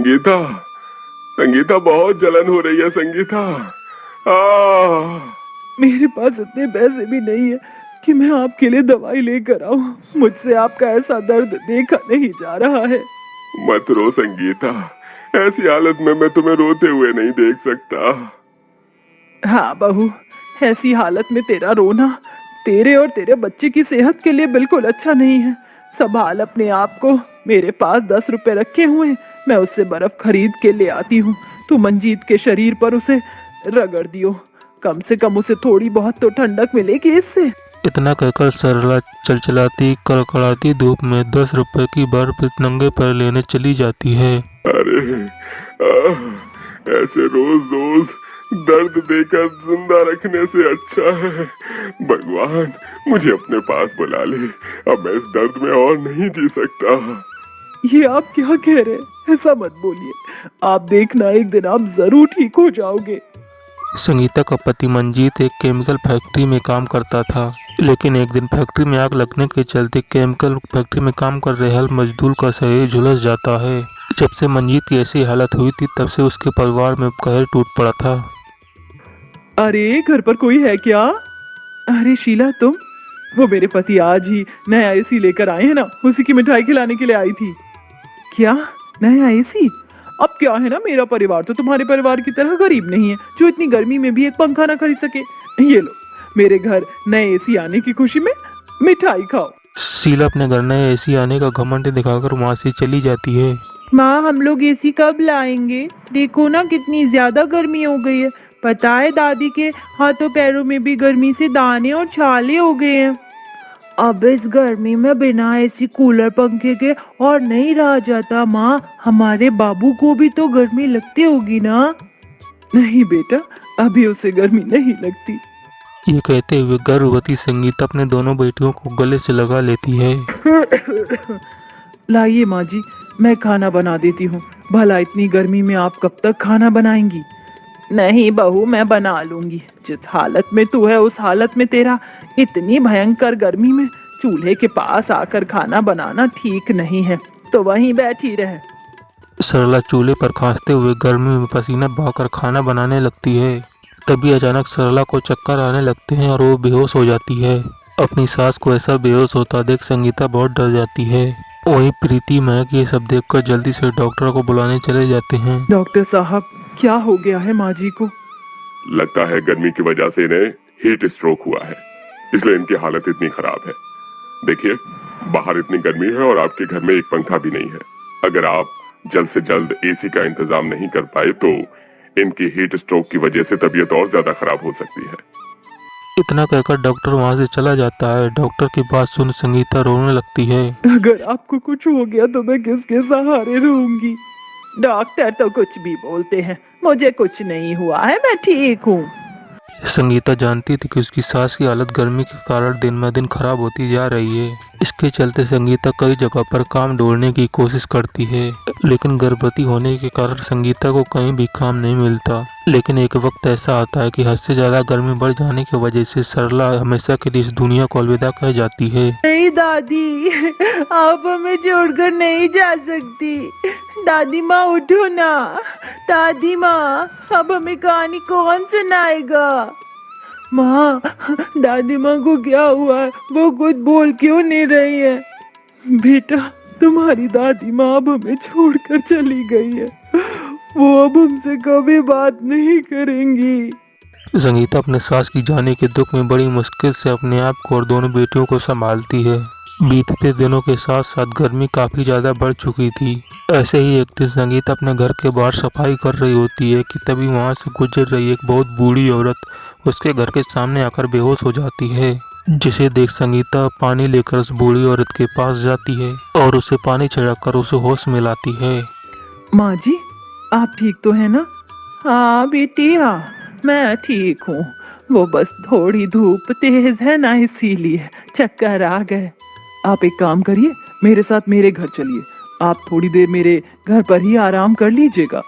संगीता, संगीता बहुत जलन हो रही है संगीता। मेरे पास इतने पैसे भी नहीं है कि मैं आपके लिए दवाई लेकर आऊं। मुझसे आपका ऐसा दर्द देखा नहीं जा रहा है। मत रो संगीता, ऐसी हालत में मैं तुम्हें रोते हुए नहीं देख सकता। हाँ बहू, ऐसी हालत में तेरा रोना तेरे और तेरे बच्चे की सेहत के लिए बिल्कुल अच्छा नहीं है। संभाल अपने आप को। मेरे पास 10 रुपए रखे हुए हैं, मैं उससे बर्फ खरीद के ले आती हूँ। तू मंजीत के शरीर पर उसे रगड़ दियो, कम से कम उसे थोड़ी बहुत तो ठंडक मिलेगी इससे। इतना कहकर सरला चलचलाती कड़कड़ाती धूप में 10 रुपए की बर्फ नंगे पैर लेने चली जाती है। अरे ऐसे रोज रोज दर्द देकर जिंदा रखने से अच्छा है भगवान मुझे अपने पास बुला ले। अब मैं इस दर्द में और नहीं जी सकता। ये आप क्या कह रहे हैं? ऐसा मत बोलिए। आप देखना, एक दिन आप जरूर ठीक हो जाओगे। संगीता का पति मंजीत एक केमिकल फैक्ट्री में काम करता था, लेकिन एक दिन फैक्ट्री में आग लगने के चलते केमिकल फैक्ट्री में काम कर रहे हर मजदूर का शरीर झुलस जाता है। जब से मंजीत की ऐसी हालत हुई थी तब से उसके परिवार में कहर टूट पड़ा था। अरे घर पर कोई है क्या? अरे शीला तुम? वो मेरे पति आज ही नया एसी लेकर आए हैं ना, उसी की मिठाई खिलाने के लिए आई थी। क्या नया एसी? अब क्या है ना, मेरा परिवार तो तुम्हारे परिवार की तरह गरीब नहीं है जो इतनी गर्मी में भी एक पंखा ना खरीद सके। ये लो, मेरे घर नए एसी आने की खुशी में मिठाई खाओ। शीला अपने घर नए एसी आने का घमंड दिखाकर वहाँ से चली जाती है। माँ, हम लोग एसी कब लाएंगे? देखो ना कितनी ज्यादा गर्मी हो गई है। पता है दादी के हाथों पैरों में भी गर्मी से दाने और छाले हो गए हैं। अब इस गर्मी में बिना एसी कूलर पंखे के और नहीं रहा जाता। माँ, हमारे बाबू को भी तो गर्मी लगती होगी ना? नहीं बेटा, अभी उसे गर्मी नहीं लगती। ये कहते हुए गर्भवती संगीता अपने दोनों बेटियों को गले से लगा लेती है। लाइए माँ जी, मैं खाना बना देती हूँ। भला इतनी गर्मी में आप कब तक खाना बनाएंगी? नहीं बहू, मैं बना लूंगी। जिस हालत में तू है उस हालत में तेरा इतनी भयंकर गर्मी में चूल्हे के पास आकर खाना बनाना ठीक नहीं है, तो वहीं बैठी रहे। सरला चूल्हे पर खांसते हुए गर्मी में पसीना बहाकर खाना बनाने लगती है। तभी अचानक सरला को चक्कर आने लगते हैं और वो बेहोश हो जाती है। अपनी सास को ऐसा बेहोश होता देख संगीता बहुत डर जाती है। वहीं प्रीति महक ये सब देखकर जल्दी से डॉक्टर को बुलाने चले जाते हैं। डॉक्टर साहब, क्या हो गया है माँ जी को? लगता है गर्मी की वजह से इन्हें हीट स्ट्रोक हुआ है, इसलिए इनकी हालत इतनी खराब है। देखिए, बाहर इतनी गर्मी है और आपके घर में एक पंखा भी नहीं है। अगर आप जल्द से जल्द एसी का इंतजाम नहीं कर पाए तो इनकी हीट स्ट्रोक की वजह से तबीयत और ज्यादा खराब हो सकती है। इतना कहकर डॉक्टर वहां से चला जाता है। डॉक्टर की बात सुन संगीता रोने लगती है। अगर आपको कुछ हो गया तो मैं किसके सहारे रहूंगी? डॉक्टर तो कुछ भी बोलते हैं, मुझे कुछ नहीं हुआ है, मैं ठीक हूँ। संगीता जानती थी कि उसकी सास की हालत गर्मी के कारण दिन में दिन खराब होती जा रही है। इसके चलते संगीता कई जगह पर काम ढूंढने की कोशिश करती है, लेकिन गर्भवती होने के कारण संगीता को कहीं भी काम नहीं मिलता। लेकिन एक वक्त ऐसा आता है कि हद से ज्यादा गर्मी बढ़ जाने की वजह से सरला हमेशा के लिए इस दुनिया को अलविदा कह जाती है। नहीं दादी, आप हमें छोड़कर नहीं जा सकती। दादी माँ उठो ना। दादी माँ, अब हमें कहानी कौन सुनाएगा? माँ, दादी माँ को क्या हुआ है? वो कुछ बोल क्यों नहीं रही है? बेटा, तुम्हारी दादी माँ अब हमें छोड़कर चली गई है। वो अब हमसे कभी बात नहीं करेंगी। संगीता अपने सास की जाने के दुख में बड़ी मुश्किल से अपने आप को और दोनों बेटियों को संभालती है। बीतते दिनों के साथ साथ गर्मी काफी ज्यादा बढ़ चुकी थी। ऐसे ही एक दिन संगीता अपने घर के बाहर सफाई कर रही होती है कि तभी वहां से गुजर रही एक बहुत बूढ़ी औरत उसके घर के सामने आकर बेहोश हो जाती है, जिसे देख संगीता पानी लेकर उस बूढ़ी औरत के पास जाती है और उसे पानी छिड़ककर उसे होश में लाती है। माँ जी, आप ठीक तो है ना? हाँ बेटी, हाँ मैं ठीक हूँ। वो बस थोड़ी धूप तेज है ना, इसीलिए चक्कर आ गए। आप एक काम करिए, मेरे साथ मेरे घर चलिए। आप थोड़ी देर मेरे घर पर ही आराम कर लीजिएगा।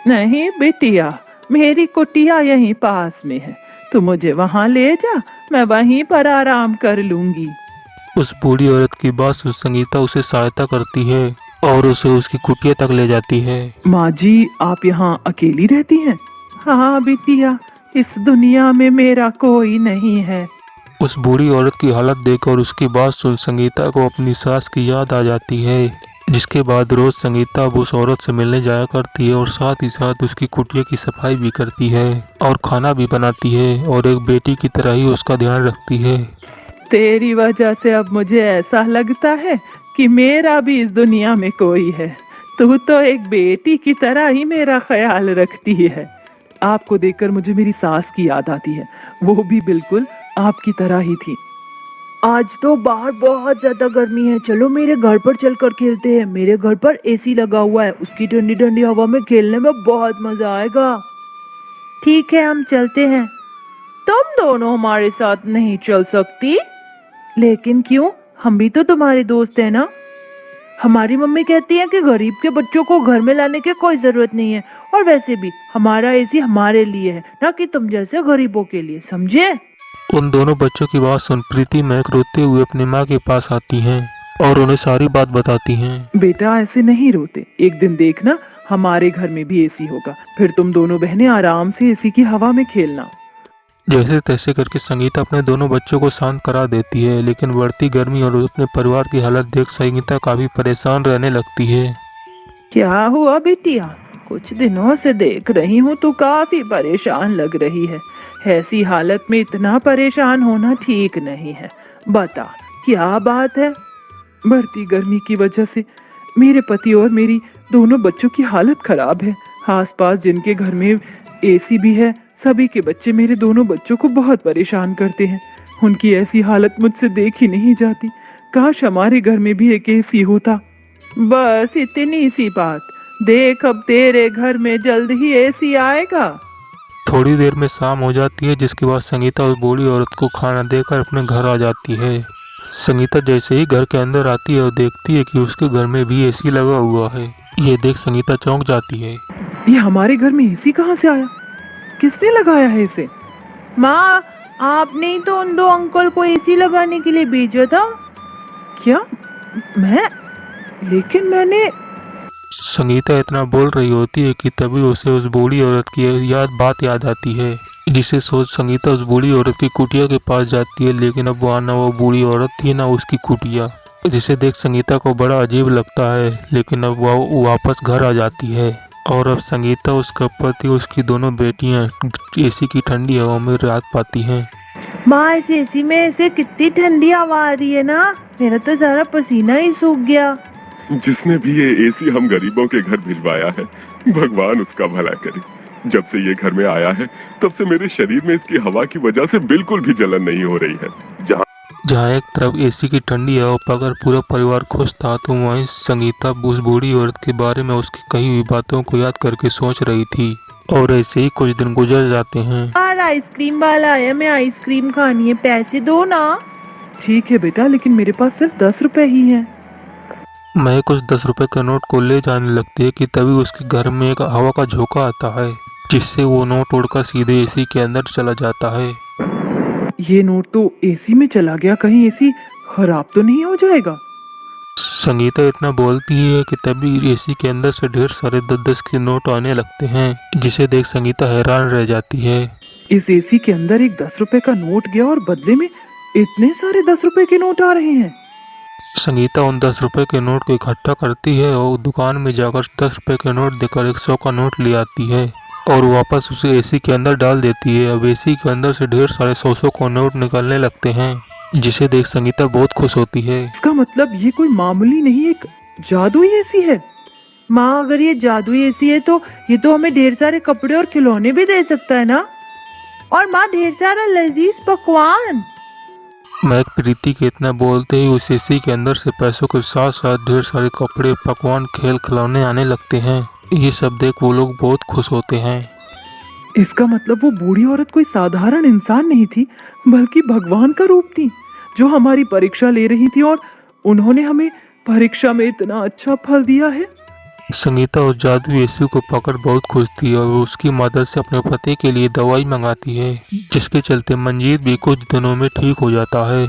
नहीं बेटिया, मेरी कुटिया यहीं पास में है, तू मुझे वहाँ ले जा, मैं वहीं पर आराम कर लूंगी। उस बूढ़ी औरत की बात सुन संगीता उसे सहायता करती है और उसे उसकी कुटिया तक ले जाती है। माँ जी, आप यहाँ अकेली रहती हैं? हाँ बिटिया, इस दुनिया में मेरा कोई नहीं है। उस बूढ़ी औरत की हालत देखकर उसकी बात सुन संगीता को अपनी सास की याद आ जाती है, जिसके बाद रोज संगीता अब उस औरत से मिलने जाया करती है और साथ ही साथ उसकी कुटिया की सफाई भी करती है और खाना भी बनाती है और एक बेटी की तरह ही उसका ध्यान रखती है। तेरी वजह से अब मुझे ऐसा लगता है कि मेरा भी इस दुनिया में कोई है। तू तो एक बेटी की तरह ही मेरा ख्याल रखती है। आपको देखकर मुझे मेरी सास की याद आती है, वो भी बिल्कुल आपकी तरह ही थी। आज तो बाहर बहुत ज्यादा गर्मी है, चलो मेरे घर पर चलकर खेलते हैं। मेरे घर पर एसी लगा हुआ है, उसकी ठंडी ठंडी हवा में खेलने में बहुत मजा आएगा। ठीक है, हम चलते हैं। तुम दोनों हमारे साथ नहीं चल सकती? लेकिन क्यों? हम भी तो तुम्हारे दोस्त हैं ना। हमारी मम्मी कहती है कि गरीब के बच्चों को घर में लाने की कोई जरूरत नहीं है, और वैसे भी हमारा एसी हमारे लिए है, ना कि तुम जैसे गरीबों के लिए, समझे? उन दोनों बच्चों की बात सुन प्रीति महक रोते हुए अपनी माँ के पास आती हैं और उन्हें सारी बात बताती हैं। बेटा, ऐसे नहीं रोते। एक दिन देखना हमारे घर में भी एसी होगा, फिर तुम दोनों बहनें आराम से एसी की हवा में खेलना। जैसे तैसे करके संगीता अपने दोनों बच्चों को शांत करा देती है, लेकिन बढ़ती गर्मी और अपने परिवार की हालत देख संगीता काफी परेशान रहने लगती है। क्या हुआ बिटिया? कुछ दिनों से देख रही हूँ तू काफी परेशान लग रही है। ऐसी हालत में इतना परेशान होना ठीक नहीं है। बता, क्या बात है? बढ़ती गर्मी की वजह से मेरे पति और मेरी दोनों बच्चों की हालत खराब है। आसपास जिनके घर में एसी भी है, सभी के बच्चे मेरे दोनों बच्चों को बहुत परेशान करते हैं। उनकी ऐसी हालत मुझसे देखी नहीं जाती। काश हमारे घर में भी एक एसी होता। बस इतनी सी बात। देख, अब तेरे घर में जल्द ही एसी आएगा। थोड़ी देर में शाम हो जाती है, जिसके बाद संगीता उस बूढ़ी औरत को खाना देकर अपने घर आ जाती है। संगीता जैसे ही घर के अंदर आती है और देखती है कि उसके घर में भी एसी लगा हुआ है। ये देख संगीता चौंक जाती है। ये हमारे घर में एसी कहाँ से आया? किसने लगाया है इसे? माँ, आपने ही तो उन दो अंकल को एसी लगाने के लिए भेजा था। क्या? मैं? लेकिन मैंने... संगीता इतना बोल रही होती है कि तभी उसे उस बूढ़ी औरत की बात याद आती है, जिसे सोच संगीता उस बूढ़ी औरत की कुटिया के पास जाती है, लेकिन अब वहाँ ना वो बूढ़ी औरत थी ना उसकी कुटिया, जिसे देख संगीता को बड़ा अजीब लगता है। लेकिन अब वो वापस घर आ जाती है और अब संगीता, उसका पति, उसकी दोनों बेटियां एसी की ठंडी हवा में रात पाती हैं। माँ, इस एसी में ऐसे कितनी ठंडी हवा आ रही है ना, मेरा तो सारा पसीना ही सूख गया। जिसने भी ये एसी हम गरीबों के घर भिजवाया है, भगवान उसका भला करे। जब से ये घर में आया है, तब से मेरे शरीर में इसकी हवा की वजह से बिल्कुल भी जलन नहीं हो रही है। जहाँ एक तरफ एसी की ठंडी हवा पाकर पूरा परिवार खुश था, तो वहीं संगीता उस बूढ़ी औरत के बारे में उसकी कही हुई बातों को याद करके सोच रही थी। और ऐसे ही कुछ दिन गुजर जाते हैं। यार, आइसक्रीम वाला आया, मैं आइसक्रीम खानी है, पैसे दो ना। ठीक है बेटा, लेकिन मेरे पास सिर्फ 10 रुपए ही हैं। मैं कुछ 10 रुपए के नोट को ले जाने लगती है कि तभी उसके घर में एक हवा का झोंका आता है, जिससे वो नोट उड़कर सीधे एसी के अंदर चला जाता है। ये नोट तो एसी में चला गया, कहीं एसी खराब तो नहीं हो जाएगा? संगीता इतना बोलती है कि तभी एसी के अंदर से ढेर सारे 10-10 के नोट आने लगते हैं, जिसे देख संगीता हैरान रह जाती है। इस एसी के अंदर एक 10 रुपए का नोट गया और बदले में इतने सारे 10 रुपए के नोट आ रहे हैं। संगीता उन 10 रुपए के नोट को इकट्ठा करती है और दुकान में जाकर 10 रुपए के नोट देकर 100 का नोट ले आती है और वापस उसे एसी के अंदर डाल देती है। अब एसी के अंदर से ढेर सारे 100 को नोट निकलने लगते हैं, जिसे देख संगीता बहुत खुश होती है। इसका मतलब ये कोई मामूली नहीं, एक जादुई एसी है। माँ, अगर ये जादुई एसी है तो ये तो हमें ढेर सारे कपड़े और खिलौने भी दे सकता है ना? और माँ, ढेर सारा लजीज पकवान। महक प्रीति के इतना बोलते ही उस एसी के अंदर से पैसों के साथ साथ ढेर सारे कपड़े, पकवान, खेल खिलौने आने लगते हैं। ये सब देख वो लोग बहुत खुश होते हैं। इसका मतलब वो बूढ़ी औरत कोई साधारण इंसान नहीं थी, बल्कि भगवान का रूप थी, जो हमारी परीक्षा ले रही थी, और उन्होंने हमें परीक्षा में इतना अच्छा फल दिया है। संगीता उस जादू एसी को पकड़ बहुत खुश थी और वो उसकी मदद से अपने पति के लिए दवाई मंगाती है, जिसके चलते मंजीत भी कुछ दिनों में ठीक हो जाता है।